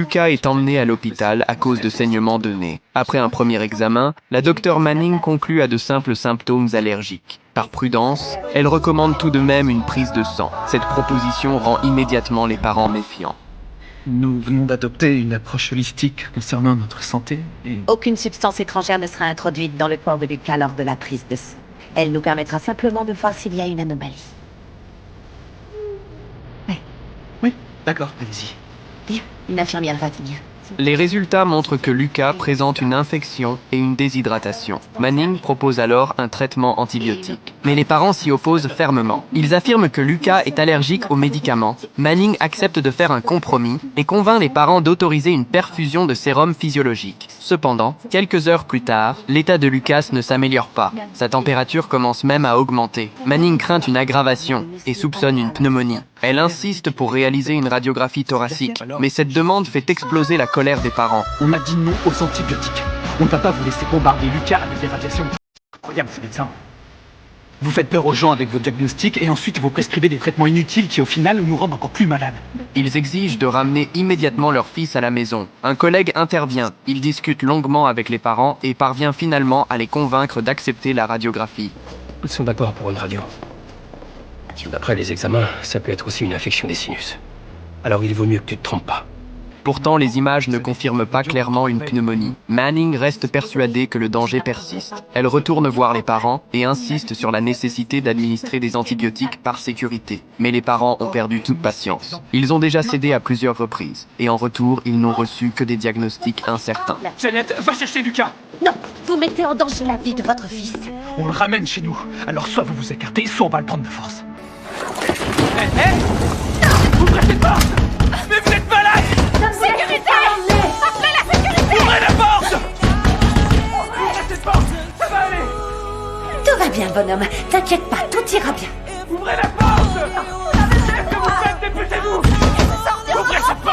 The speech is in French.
Lucas est emmené à l'hôpital à cause de saignements de nez. Après un premier examen, la docteure Manning conclut à de simples symptômes allergiques. Par prudence, elle recommande tout de même une prise de sang. Cette proposition rend immédiatement les parents méfiants. Nous venons d'adopter une approche holistique concernant notre santé et... Aucune substance étrangère ne sera introduite dans le corps de Lucas lors de la prise de sang. Elle nous permettra simplement de voir s'il y a une anomalie. Oui, d'accord, allez-y. Bien, une infirmière va venir. Les résultats montrent que Lucas présente une infection et une déshydratation. Manning propose alors un traitement antibiotique. Mais les parents s'y opposent fermement. Ils affirment que Lucas est allergique aux médicaments. Manning accepte de faire un compromis et convainc les parents d'autoriser une perfusion de sérum physiologique. Cependant, quelques heures plus tard, l'état de Lucas ne s'améliore pas. Sa température commence même à augmenter. Manning craint une aggravation et soupçonne une pneumonie. Elle insiste pour réaliser une radiographie thoracique, mais cette demande fait exploser la colère des parents. On a dit non aux antibiotiques. On ne va pas vous laisser bombarder Lucas avec des radiations. Incroyable, ce médecin. Vous faites peur aux gens avec vos diagnostics et ensuite vous prescrivez des traitements inutiles qui au final nous rendent encore plus malades. Ils exigent de ramener immédiatement leur fils à la maison. Un collègue intervient. Il discute longuement avec les parents et parvient finalement à les convaincre d'accepter la radiographie. Ils sont d'accord pour une radio. D'après les examens, ça peut être aussi une infection des sinus. Alors il vaut mieux que tu te trompes pas. Pourtant, les images ne confirment pas clairement une pneumonie. Manning reste persuadée que le danger persiste. Elle retourne voir les parents et insiste sur la nécessité d'administrer des antibiotiques par sécurité. Mais les parents ont perdu toute patience. Ils ont déjà cédé à plusieurs reprises. Et en retour, ils n'ont reçu que des diagnostics incertains. Jeannette, va chercher Lucas. Non, vous mettez en danger la vie de votre fils. On le ramène chez nous. Alors soit vous vous écartez, soit on va le prendre de force. Ouvrez cette porte. Mais vous êtes malade. Sécurité! Appelez la sécurité! Ouvrez la porte. Ouvrez cette porte. Ça va aller. Tout va bien, bonhomme. T'inquiète pas, tout ira bien. Ouvrez la porte. Qu'est-ce que vous faites? Dépêchez-vous. Ouvrez cette porte.